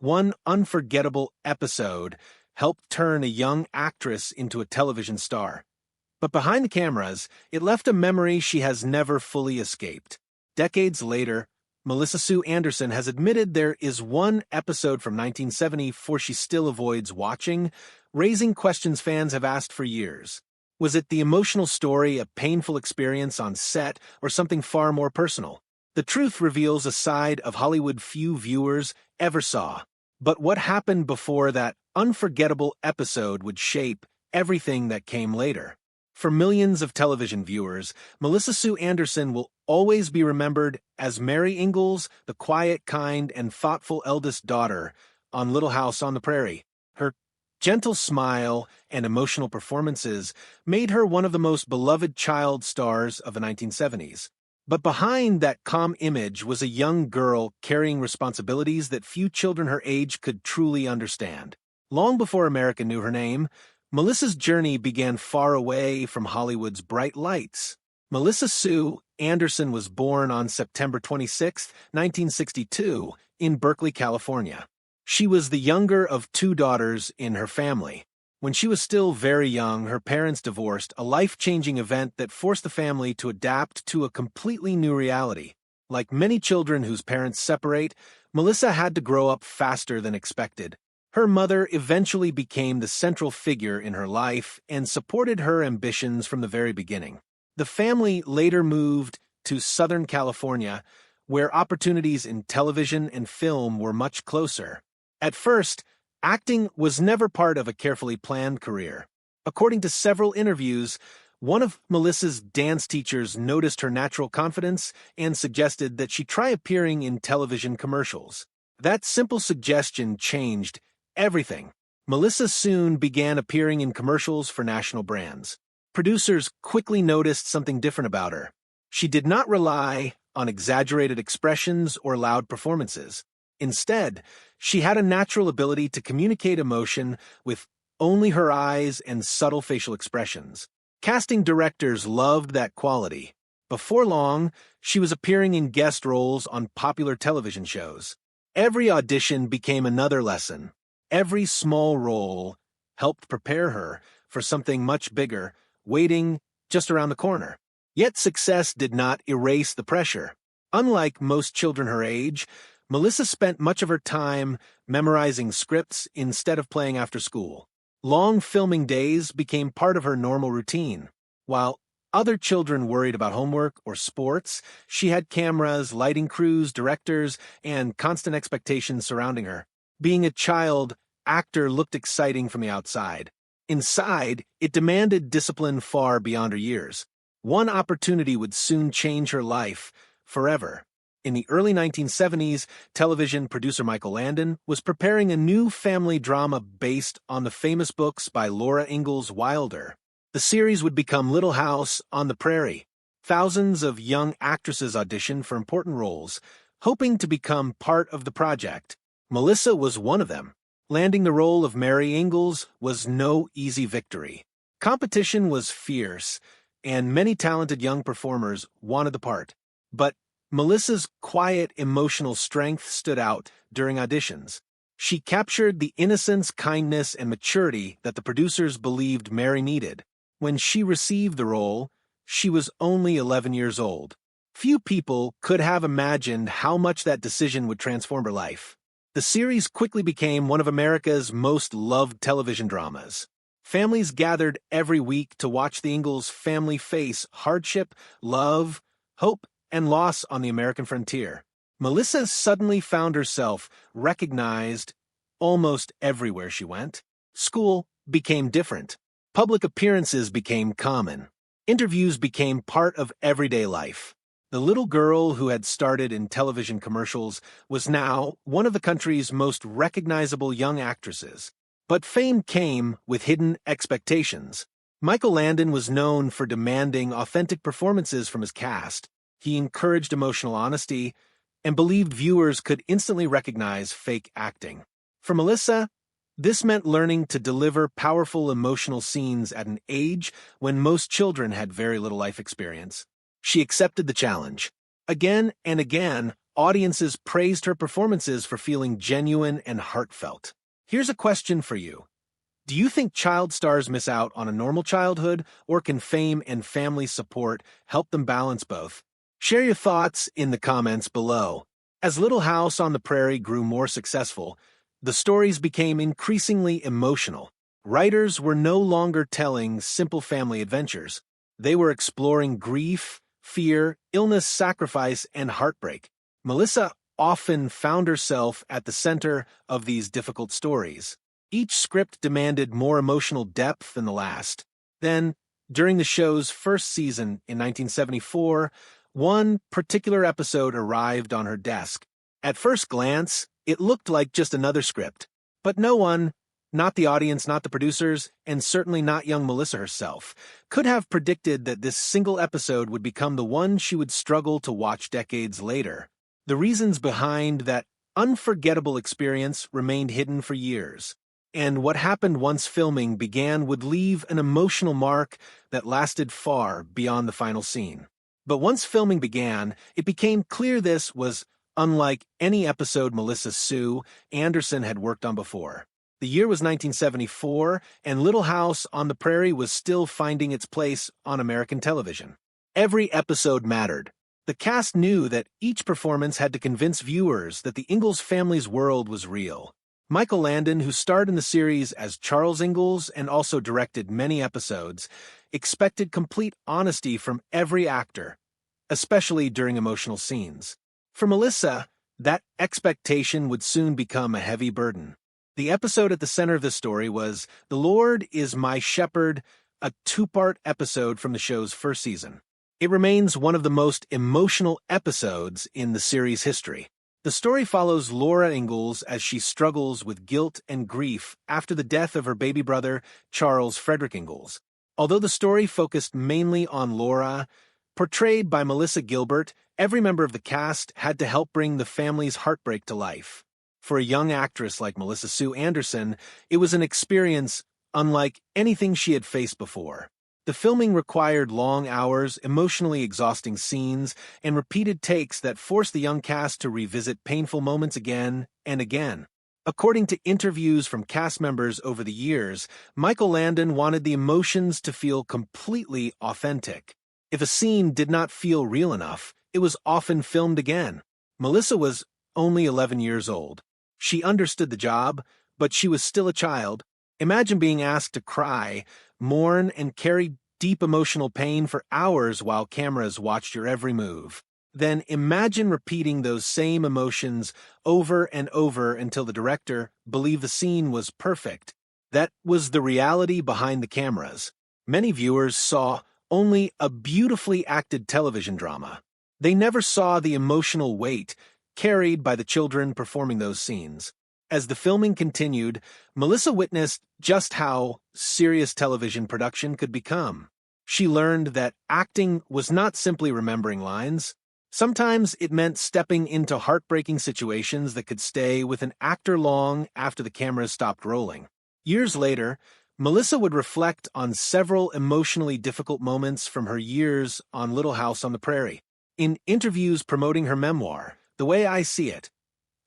One unforgettable episode helped turn a young actress into a television star. But behind the cameras, it left a memory she has never fully escaped. Decades later, Melissa Sue Anderson has admitted there is one episode from 1974 she still avoids watching, raising questions fans have asked for years. Was it the emotional story, a painful experience on set, or something far more personal? The truth reveals a side of Hollywood few viewers ever saw. But what happened before that unforgettable episode would shape everything that came later. For millions of television viewers, Melissa Sue Anderson will always be remembered as Mary Ingalls, the quiet, kind, and thoughtful eldest daughter on Little House on the Prairie. Her gentle smile and emotional performances made her one of the most beloved child stars of the 1970s. But behind that calm image was a young girl carrying responsibilities that few children her age could truly understand. Long before America knew her name, Melissa's journey began far away from Hollywood's bright lights. Melissa Sue Anderson was born on September 26, 1962, in Berkeley, California. She was the younger of two daughters in her family. When she was still very young, her parents divorced, a life-changing event that forced the family to adapt to a completely new reality. Like many children whose parents separate, Melissa had to grow up faster than expected. Her mother eventually became the central figure in her life and supported her ambitions from the very beginning. The family later moved to Southern California, where opportunities in television and film were much closer. At first, acting was never part of a carefully planned career. According to several interviews, one of Melissa's dance teachers noticed her natural confidence and suggested that she try appearing in television commercials. That simple suggestion changed everything. Melissa soon began appearing in commercials for national brands. Producers quickly noticed something different about her. She did not rely on exaggerated expressions or loud performances. Instead, she had a natural ability to communicate emotion with only her eyes and subtle facial expressions. Casting directors loved that quality. Before long, she was appearing in guest roles on popular television shows. Every audition became another lesson. Every small role helped prepare her for something much bigger, waiting just around the corner. Yet success did not erase the pressure. Unlike most children her age, Melissa spent much of her time memorizing scripts instead of playing after school. Long filming days became part of her normal routine. While other children worried about homework or sports, she had cameras, lighting crews, directors, and constant expectations surrounding her. Being a child actor looked exciting from the outside. Inside, it demanded discipline far beyond her years. One opportunity would soon change her life forever. In the early 1970s, television producer Michael Landon was preparing a new family drama based on the famous books by Laura Ingalls Wilder. The series would become Little House on the Prairie. Thousands of young actresses auditioned for important roles, hoping to become part of the project. Melissa was one of them. Landing the role of Mary Ingalls was no easy victory. Competition was fierce, and many talented young performers wanted the part. But Melissa's quiet, emotional strength stood out during auditions. She captured the innocence, kindness, and maturity that the producers believed Mary needed. When she received the role, she was only 11 years old. Few people could have imagined how much that decision would transform her life. The series quickly became one of America's most loved television dramas. Families gathered every week to watch the Ingalls family face hardship, love, hope, and loss on the American frontier. Melissa suddenly found herself recognized almost everywhere she went. School became different. Public appearances became common. Interviews became part of everyday life. The little girl who had started in television commercials was now one of the country's most recognizable young actresses. But fame came with hidden expectations. Michael Landon was known for demanding authentic performances from his cast. He encouraged emotional honesty and believed viewers could instantly recognize fake acting. For Melissa, this meant learning to deliver powerful emotional scenes at an age when most children had very little life experience. She accepted the challenge. Again and again, audiences praised her performances for feeling genuine and heartfelt. Here's a question for you. Do you think child stars miss out on a normal childhood, or can fame and family support help them balance both? Share your thoughts in the comments below. As Little House on the Prairie grew more successful, the stories became increasingly emotional. Writers were no longer telling simple family adventures. They were exploring grief, fear, illness, sacrifice, and heartbreak. Melissa often found herself at the center of these difficult stories. Each script demanded more emotional depth than the last. Then, during the show's first season in 1974, one particular episode arrived on her desk. At first glance, it looked like just another script. But no one, not the audience, not the producers, and certainly not young Melissa herself, could have predicted that this single episode would become the one she would struggle to watch decades later. The reasons behind that unforgettable experience remained hidden for years. And what happened once filming began would leave an emotional mark that lasted far beyond the final scene. But once filming began, it became clear this was unlike any episode Melissa Sue Anderson had worked on before. The year was 1974, and Little House on the Prairie was still finding its place on American television. Every episode mattered. The cast knew that each performance had to convince viewers that the Ingalls family's world was real. Michael Landon, who starred in the series as Charles Ingalls and also directed many episodes, expected complete honesty from every actor, especially during emotional scenes. For Melissa, that expectation would soon become a heavy burden. The episode at the center of the story was The Lord is My Shepherd, a two-part episode from the show's first season. It remains one of the most emotional episodes in the series' history. The story follows Laura Ingalls as she struggles with guilt and grief after the death of her baby brother, Charles Frederick Ingalls. Although the story focused mainly on Laura, portrayed by Melissa Gilbert, every member of the cast had to help bring the family's heartbreak to life. For a young actress like Melissa Sue Anderson, it was an experience unlike anything she had faced before. The filming required long hours, emotionally exhausting scenes, and repeated takes that forced the young cast to revisit painful moments again and again. According to interviews from cast members over the years, Michael Landon wanted the emotions to feel completely authentic. If a scene did not feel real enough, it was often filmed again. Melissa was only 11 years old. She understood the job, but she was still a child. Imagine being asked to cry, mourn, and carry deep emotional pain for hours while cameras watched your every move. Then imagine repeating those same emotions over and over until the director believed the scene was perfect. That was the reality behind the cameras. Many viewers saw only a beautifully acted television drama. They never saw the emotional weight carried by the children performing those scenes. As the filming continued, Melissa witnessed just how serious television production could become. She learned that acting was not simply remembering lines. Sometimes it meant stepping into heartbreaking situations that could stay with an actor long after the cameras stopped rolling. Years later, Melissa would reflect on several emotionally difficult moments from her years on Little House on the Prairie. In interviews promoting her memoir, The Way I See It,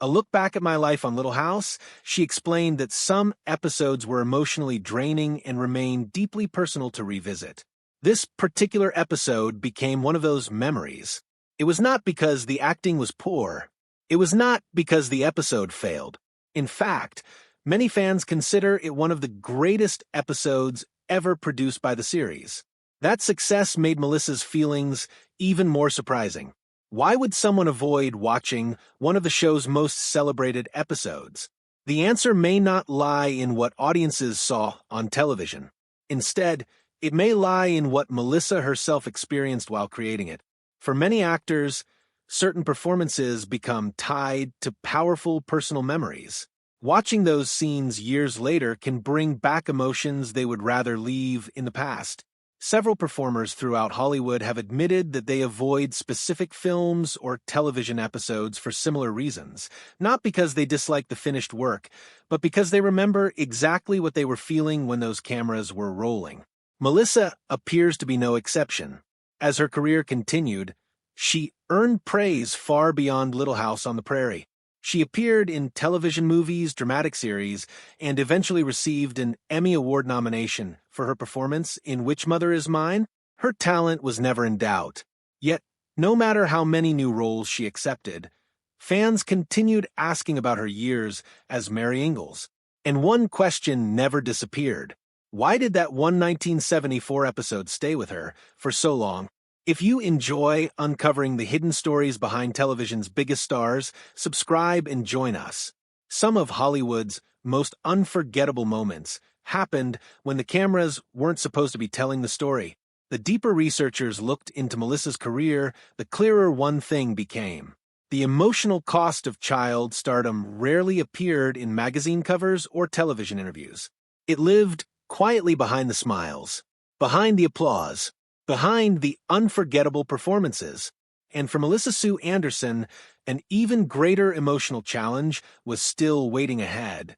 A Look Back at My Life on Little House, she explained that some episodes were emotionally draining and remained deeply personal to revisit. This particular episode became one of those memories. It was not because the acting was poor. It was not because the episode failed. In fact, many fans consider it one of the greatest episodes ever produced by the series. That success made Melissa's feelings even more surprising. Why would someone avoid watching one of the show's most celebrated episodes? The answer may not lie in what audiences saw on television. Instead, it may lie in what Melissa herself experienced while creating it. For many actors, certain performances become tied to powerful personal memories. Watching those scenes years later can bring back emotions they would rather leave in the past. Several performers throughout Hollywood have admitted that they avoid specific films or television episodes for similar reasons, not because they dislike the finished work, but because they remember exactly what they were feeling when those cameras were rolling. Melissa appears to be no exception. As her career continued, She earned praise far beyond Little House on the Prairie. She appeared in television movies, dramatic series, and eventually received an Emmy Award nomination for her performance in Which Mother Is Mine? Her talent was never in doubt. Yet, no matter how many new roles she accepted, fans continued asking about her years as Mary Ingalls. And one question never disappeared. Why did that one 1974 episode stay with her for so long? If you enjoy uncovering the hidden stories behind television's biggest stars, subscribe and join us. Some of Hollywood's most unforgettable moments happened when the cameras weren't supposed to be telling the story. The deeper researchers looked into Melissa's career, the clearer one thing became. The emotional cost of child stardom rarely appeared in magazine covers or television interviews. It lived quietly behind the smiles, behind the applause, behind the unforgettable performances. And for Melissa Sue Anderson, an even greater emotional challenge was still waiting ahead.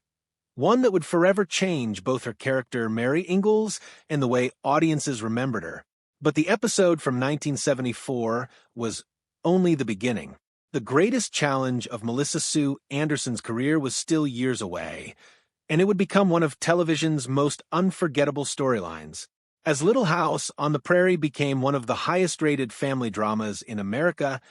One that would forever change both her character Mary Ingalls and the way audiences remembered her. But the episode from 1974 was only the beginning. The greatest challenge of Melissa Sue Anderson's career was still years away, and it would become one of television's most unforgettable storylines. As Little House on the Prairie became one of the highest-rated family dramas in America,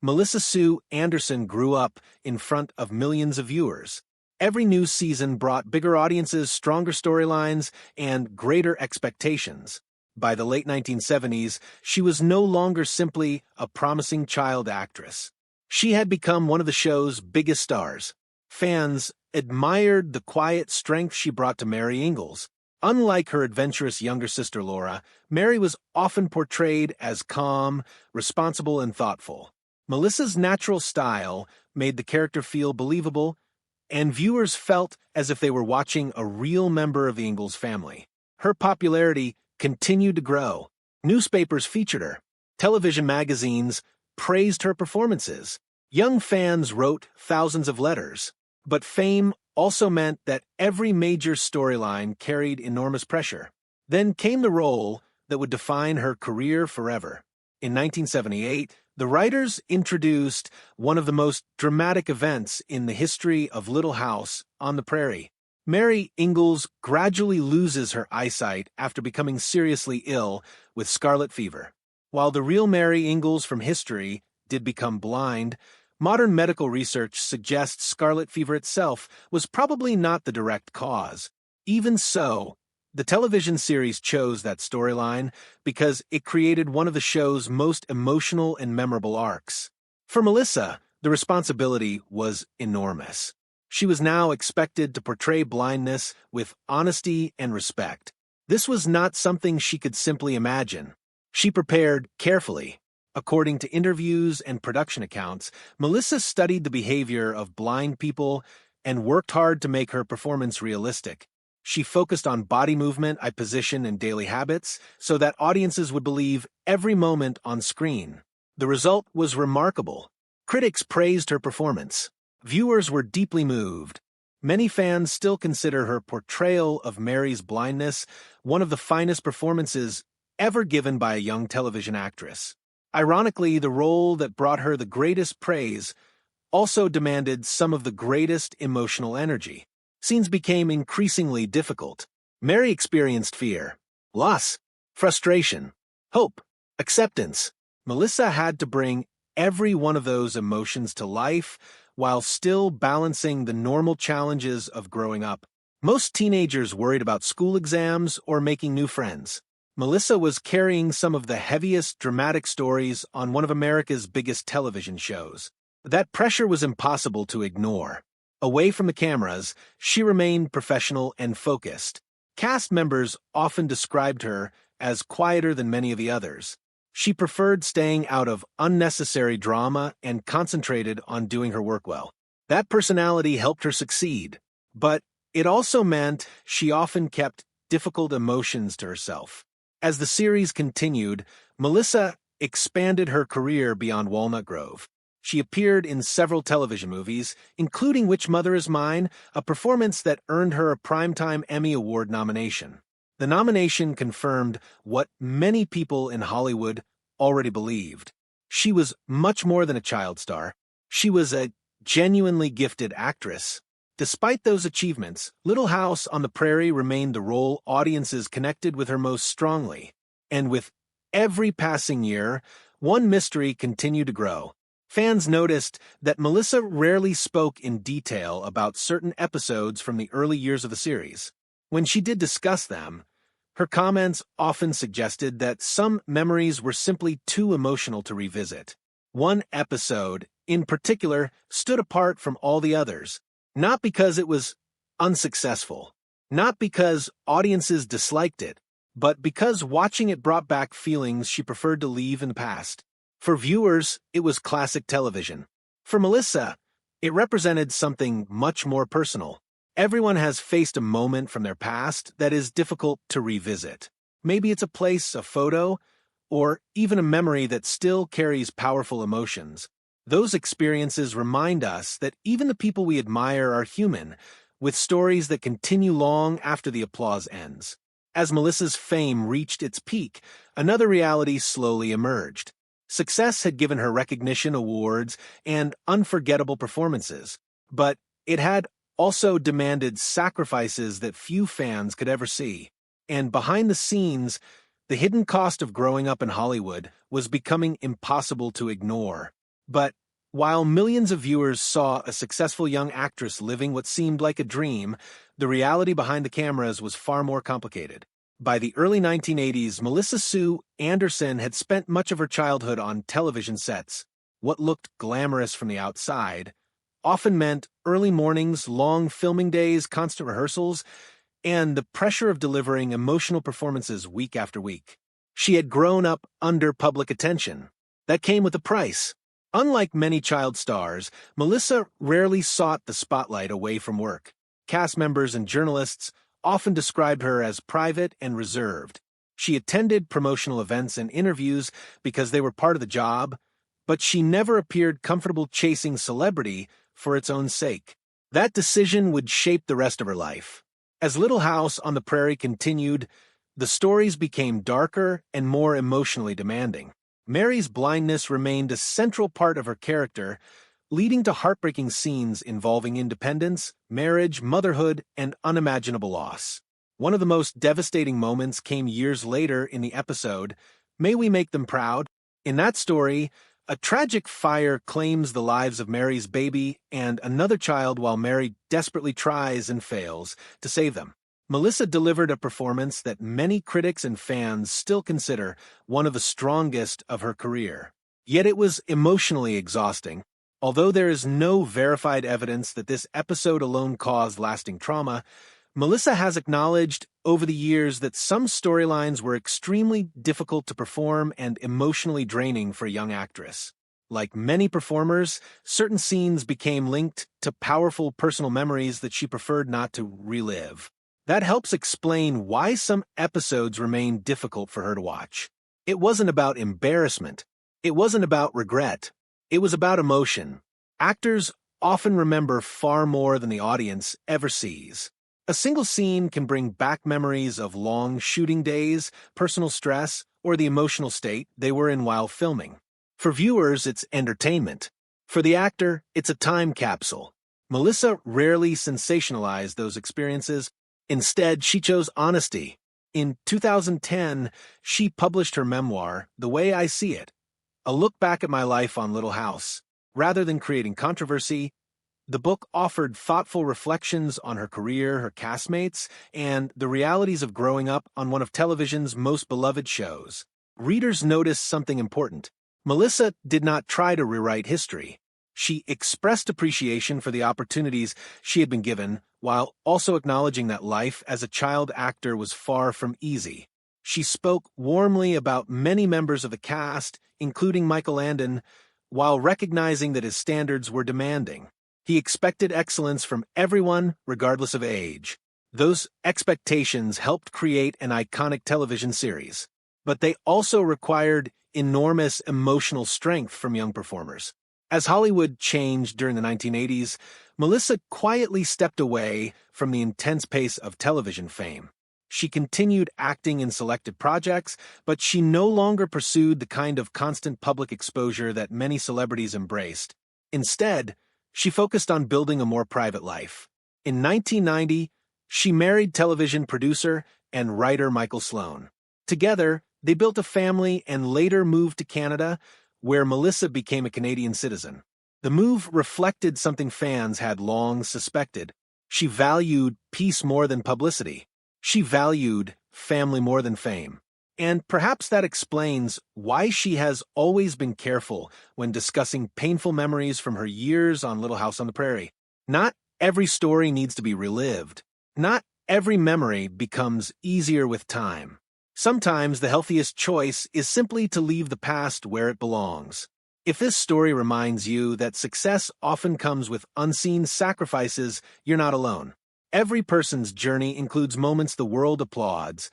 Melissa Sue Anderson grew up in front of millions of viewers. Every new season brought bigger audiences, stronger storylines, and greater expectations. By the late 1970s, she was no longer simply a promising child actress. She had become one of the show's biggest stars. Fans admired the quiet strength she brought to Mary Ingalls. Unlike her adventurous younger sister Laura, Mary was often portrayed as calm, responsible, and thoughtful. Melissa's natural style made the character feel believable, and viewers felt as if they were watching a real member of the Ingalls family. Her popularity continued to grow. Newspapers featured her. Television magazines praised her performances. Young fans wrote thousands of letters. But fame also meant that every major storyline carried enormous pressure. Then came the role that would define her career forever. In 1978, the writers introduced one of the most dramatic events in the history of Little House on the Prairie. Mary Ingalls gradually loses her eyesight after becoming seriously ill with scarlet fever. While the real Mary Ingalls from history did become blind, modern medical research suggests scarlet fever itself was probably not the direct cause. Even so, the television series chose that storyline because it created one of the show's most emotional and memorable arcs. For Melissa, the responsibility was enormous. She was now expected to portray blindness with honesty and respect. This was not something she could simply imagine. She prepared carefully. According to interviews and production accounts, Melissa studied the behavior of blind people and worked hard to make her performance realistic. She focused on body movement, eye position, and daily habits so that audiences would believe every moment on screen. The result was remarkable. Critics praised her performance. Viewers were deeply moved. Many fans still consider her portrayal of Mary's blindness one of the finest performances ever given by a young television actress. Ironically, the role that brought her the greatest praise also demanded some of the greatest emotional energy. Scenes became increasingly difficult. Mary experienced fear, loss, frustration, hope, acceptance. Melissa had to bring every one of those emotions to life while still balancing the normal challenges of growing up. Most teenagers worried about school exams or making new friends. Melissa was carrying some of the heaviest dramatic stories on one of America's biggest television shows. That pressure was impossible to ignore. Away from the cameras, she remained professional and focused. Cast members often described her as quieter than many of the others. She preferred staying out of unnecessary drama and concentrated on doing her work well. That personality helped her succeed, but it also meant she often kept difficult emotions to herself. As the series continued, Melissa expanded her career beyond Walnut Grove. She appeared in several television movies, including Which Mother Is Mine, a performance that earned her a Primetime Emmy Award nomination. The nomination confirmed what many people in Hollywood already believed. She was much more than a child star. She was a genuinely gifted actress. Despite those achievements, Little House on the Prairie remained the role audiences connected with her most strongly. And with every passing year, one mystery continued to grow. Fans noticed that Melissa rarely spoke in detail about certain episodes from the early years of the series. When she did discuss them, her comments often suggested that some memories were simply too emotional to revisit. One episode, in particular, stood apart from all the others, not because it was unsuccessful, not because audiences disliked it, but because watching it brought back feelings she preferred to leave in the past. For viewers, it was classic television. For Melissa, it represented something much more personal. Everyone has faced a moment from their past that is difficult to revisit. Maybe it's a place, a photo, or even a memory that still carries powerful emotions. Those experiences remind us that even the people we admire are human, with stories that continue long after the applause ends. As Melissa's fame reached its peak, another reality slowly emerged. Success had given her recognition, awards, and unforgettable performances, but it had also demanded sacrifices that few fans could ever see. And behind the scenes, the hidden cost of growing up in Hollywood was becoming impossible to ignore. But while millions of viewers saw a successful young actress living what seemed like a dream, the reality behind the cameras was far more complicated. By the early 1980s, Melissa Sue Anderson had spent much of her childhood on television sets. What looked glamorous from the outside often meant early mornings, long filming days, constant rehearsals, and the pressure of delivering emotional performances week after week. She had grown up under public attention. That came with a price. Unlike many child stars, Melissa rarely sought the spotlight away from work. Cast members and journalists often described her as private and reserved. She attended promotional events and interviews because they were part of the job, but she never appeared comfortable chasing celebrity for its own sake. That decision would shape the rest of her life. As Little House on the Prairie continued, the stories became darker and more emotionally demanding. Mary's blindness remained a central part of her character, leading to heartbreaking scenes involving independence, marriage, motherhood, and unimaginable loss. One of the most devastating moments came years later in the episode, May We Make Them Proud? In that story, a tragic fire claims the lives of Mary's baby and another child while Mary desperately tries and fails to save them. Melissa delivered a performance that many critics and fans still consider one of the strongest of her career. Yet it was emotionally exhausting. Although there is no verified evidence that this episode alone caused lasting trauma, Melissa has acknowledged over the years that some storylines were extremely difficult to perform and emotionally draining for a young actress. Like many performers, certain scenes became linked to powerful personal memories that she preferred not to relive. That helps explain why some episodes remained difficult for her to watch. It wasn't about embarrassment. It wasn't about regret. It was about emotion. Actors often remember far more than the audience ever sees. A single scene can bring back memories of long shooting days, personal stress, or the emotional state they were in while filming. For viewers, it's entertainment. For the actor, it's a time capsule. Melissa rarely sensationalized those experiences. Instead, she chose honesty. In 2010, she published her memoir, The Way I See It, a look back at my life on Little House. Rather than creating controversy, the book offered thoughtful reflections on her career, her castmates, and the realities of growing up on one of television's most beloved shows. Readers noticed something important. Melissa did not try to rewrite history. She expressed appreciation for the opportunities she had been given, while also acknowledging that life as a child actor was far from easy. She spoke warmly about many members of the cast, including Michael Landon, while recognizing that his standards were demanding. He expected excellence from everyone, regardless of age. Those expectations helped create an iconic television series, but they also required enormous emotional strength from young performers. As Hollywood changed during the 1980s, Melissa quietly stepped away from the intense pace of television fame. She continued acting in selected projects, but she no longer pursued the kind of constant public exposure that many celebrities embraced. Instead, she focused on building a more private life. In 1990, she married television producer and writer Michael Sloan. Together, they built a family and later moved to Canada, where Melissa became a Canadian citizen. The move reflected something fans had long suspected. She valued peace more than publicity. She valued family more than fame. And perhaps that explains why she has always been careful when discussing painful memories from her years on Little House on the Prairie. Not every story needs to be relived. Not every memory becomes easier with time. Sometimes the healthiest choice is simply to leave the past where it belongs. If this story reminds you that success often comes with unseen sacrifices, you're not alone. Every person's journey includes moments the world applauds,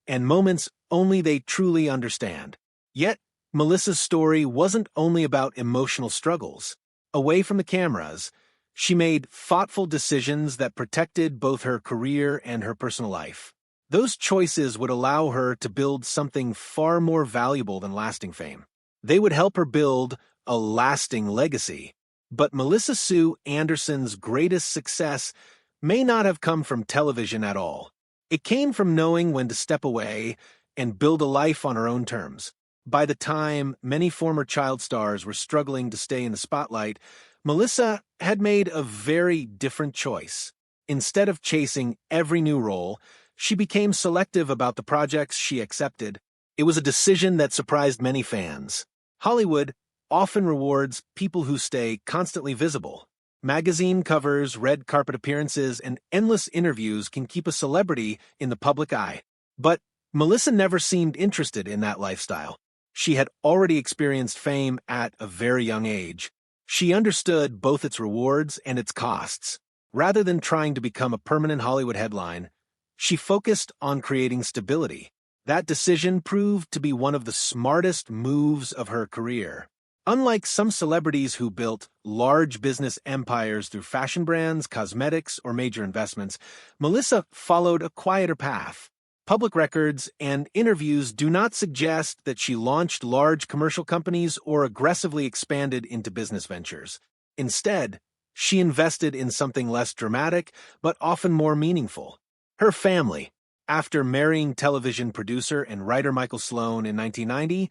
and moments only they truly understand. Yet, Melissa's story wasn't only about emotional struggles. Away from the cameras, she made thoughtful decisions that protected both her career and her personal life. Those choices would allow her to build something far more valuable than lasting fame. They would help her build a lasting legacy. But Melissa Sue Anderson's greatest success may not have come from television at all. It came from knowing when to step away and build a life on her own terms. By the time many former child stars were struggling to stay in the spotlight, Melissa had made a very different choice. Instead of chasing every new role, she became selective about the projects she accepted. It was a decision that surprised many fans. Hollywood often rewards people who stay constantly visible. Magazine covers, red carpet appearances, and endless interviews can keep a celebrity in the public eye. But Melissa never seemed interested in that lifestyle. She had already experienced fame at a very young age. She understood both its rewards and its costs. Rather than trying to become a permanent Hollywood headline, she focused on creating stability. That decision proved to be one of the smartest moves of her career. Unlike some celebrities who built large business empires through fashion brands, cosmetics, or major investments, Melissa followed a quieter path. Public records and interviews do not suggest that she launched large commercial companies or aggressively expanded into business ventures. Instead, she invested in something less dramatic, but often more meaningful. Her family. After marrying television producer and writer Michael Sloan in 1990,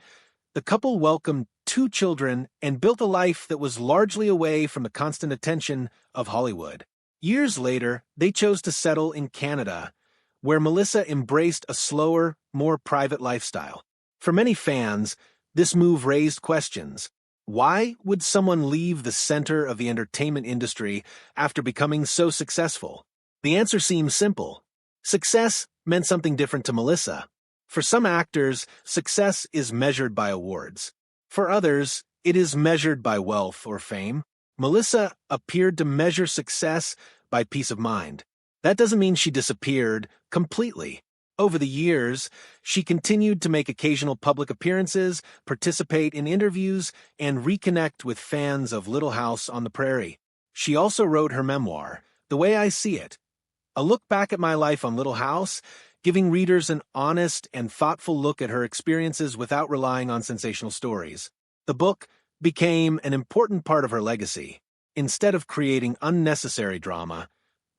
the couple welcomed 2 children and built a life that was largely away from the constant attention of Hollywood. Years later, they chose to settle in Canada, where Melissa embraced a slower, more private lifestyle. For many fans, this move raised questions. Why would someone leave the center of the entertainment industry after becoming so successful? The answer seems simple. Success meant something different to Melissa. For some actors, success is measured by awards. For others, it is measured by wealth or fame. Melissa appeared to measure success by peace of mind. That doesn't mean she disappeared completely. Over the years, she continued to make occasional public appearances, participate in interviews, and reconnect with fans of Little House on the Prairie. She also wrote her memoir, The Way I See It, a look back at my life on Little House, giving readers an honest and thoughtful look at her experiences without relying on sensational stories. The book became an important part of her legacy. Instead of creating unnecessary drama,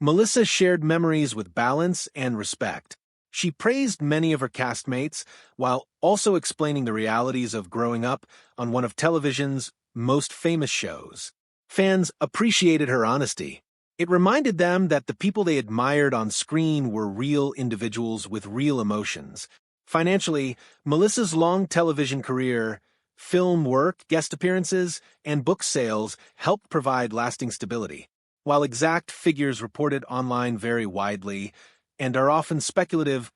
Melissa shared memories with balance and respect. She praised many of her castmates while also explaining the realities of growing up on one of television's most famous shows. Fans appreciated her honesty. It reminded them that the people they admired on screen were real individuals with real emotions. Financially, Melissa's long television career, film work, guest appearances, and book sales helped provide lasting stability. While exact figures reported online vary widely and are often speculative,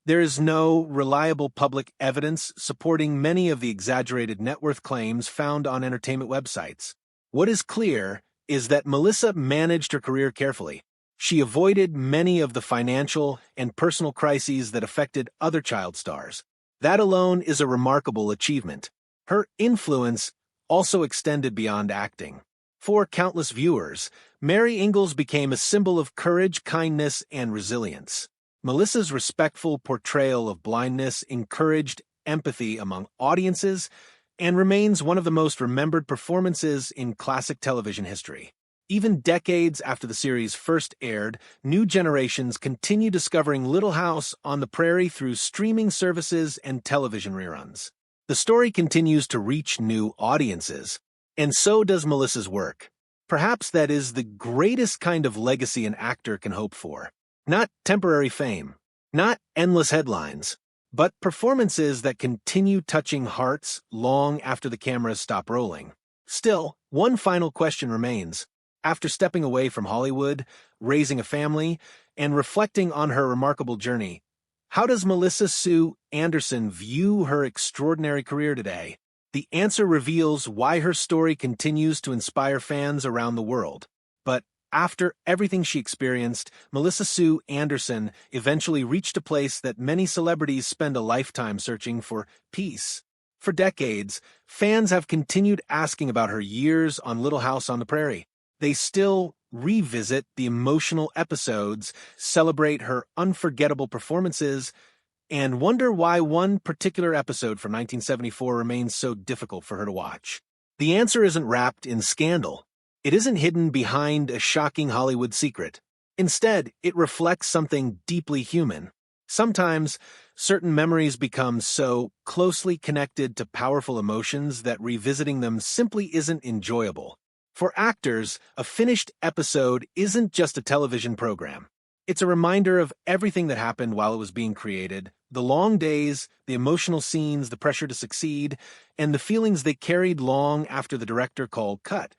there is no reliable public evidence supporting many of the exaggerated net worth claims found on entertainment websites. What is clear is that Melissa managed her career carefully. She avoided many of the financial and personal crises that affected other child stars. That alone is a remarkable achievement. Her influence also extended beyond acting. For countless viewers, Mary Ingalls became a symbol of courage, kindness, and resilience. Melissa's respectful portrayal of blindness encouraged empathy among audiences and remains one of the most remembered performances in classic television history. Even decades after the series first aired, new generations continue discovering Little House on the Prairie through streaming services and television reruns. The story continues to reach new audiences, and so does Melissa's work. Perhaps that is the greatest kind of legacy an actor can hope for. Not temporary fame, not endless headlines, but performances that continue touching hearts long after the cameras stop rolling. Still, one final question remains. After stepping away from Hollywood, raising a family, and reflecting on her remarkable journey, how does Melissa Sue Anderson view her extraordinary career today? The answer reveals why her story continues to inspire fans around the world. But after everything she experienced, Melissa Sue Anderson eventually reached a place that many celebrities spend a lifetime searching for: peace. For decades, fans have continued asking about her years on Little House on the Prairie. They still revisit the emotional episodes, celebrate her unforgettable performances, and wonder why one particular episode from 1974 remains so difficult for her to watch. The answer isn't wrapped in scandal. It isn't hidden behind a shocking Hollywood secret. Instead, it reflects something deeply human. Sometimes, certain memories become so closely connected to powerful emotions that revisiting them simply isn't enjoyable. For actors, a finished episode isn't just a television program. It's a reminder of everything that happened while it was being created, the long days, the emotional scenes, the pressure to succeed, and the feelings they carried long after the director called cut.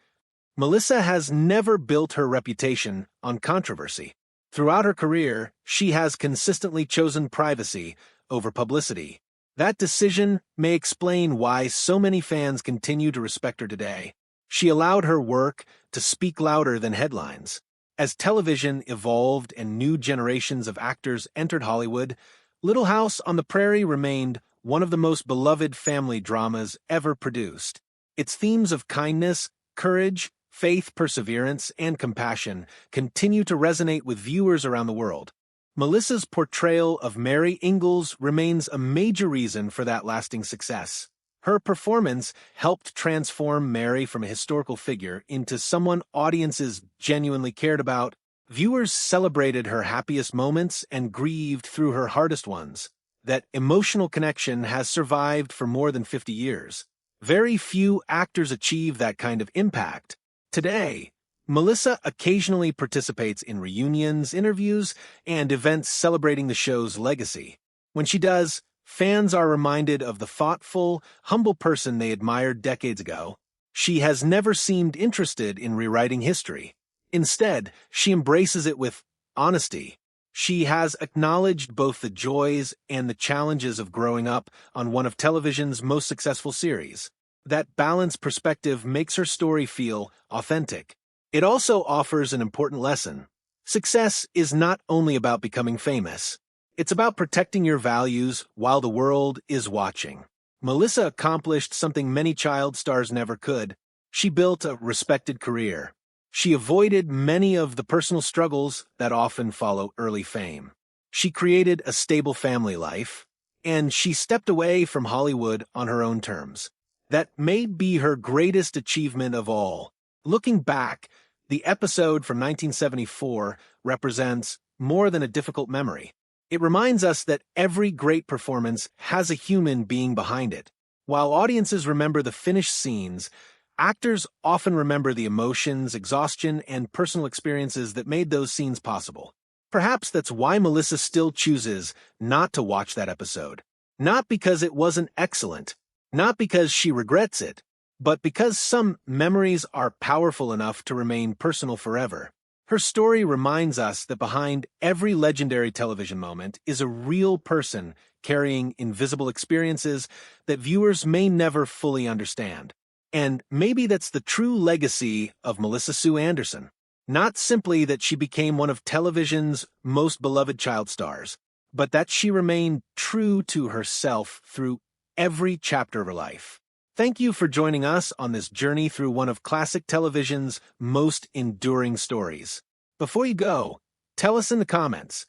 Melissa has never built her reputation on controversy. Throughout her career, she has consistently chosen privacy over publicity. That decision may explain why so many fans continue to respect her today. She allowed her work to speak louder than headlines. As television evolved and new generations of actors entered Hollywood, Little House on the Prairie remained one of the most beloved family dramas ever produced. Its themes of kindness, courage, faith, perseverance, and compassion continue to resonate with viewers around the world. Melissa's portrayal of Mary Ingalls remains a major reason for that lasting success. Her performance helped transform Mary from a historical figure into someone audiences genuinely cared about. Viewers celebrated her happiest moments and grieved through her hardest ones. That emotional connection has survived for more than 50 years. Very few actors achieve that kind of impact. Today, Melissa occasionally participates in reunions, interviews, and events celebrating the show's legacy. When she does, fans are reminded of the thoughtful, humble person they admired decades ago. She has never seemed interested in rewriting history. Instead, she embraces it with honesty. She has acknowledged both the joys and the challenges of growing up on one of television's most successful series. That balanced perspective makes her story feel authentic. It also offers an important lesson. Success is not only about becoming famous. It's about protecting your values while the world is watching. Melissa accomplished something many child stars never could. She built a respected career. She avoided many of the personal struggles that often follow early fame. She created a stable family life, and she stepped away from Hollywood on her own terms. That may be her greatest achievement of all. Looking back, the episode from 1974 represents more than a difficult memory. It reminds us that every great performance has a human being behind it. While audiences remember the finished scenes, actors often remember the emotions, exhaustion, and personal experiences that made those scenes possible. Perhaps that's why Melissa still chooses not to watch that episode. Not because it wasn't excellent, not because she regrets it, but because some memories are powerful enough to remain personal forever. Her story reminds us that behind every legendary television moment is a real person carrying invisible experiences that viewers may never fully understand. And maybe that's the true legacy of Melissa Sue Anderson. Not simply that she became one of television's most beloved child stars, but that she remained true to herself through every chapter of her life. Thank you for joining us on this journey through one of classic television's most enduring stories. Before you go, tell us in the comments,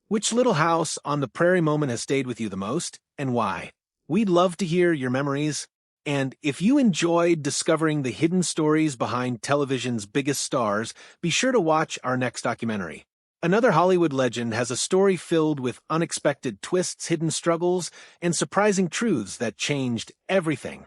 Which little house on the prairie moment has stayed with you the most, and why? We'd love to hear your memories. And if you enjoyed discovering the hidden stories behind television's biggest stars, be sure to watch our next documentary. Another Hollywood legend has a story filled with unexpected twists, hidden struggles, and surprising truths that changed everything.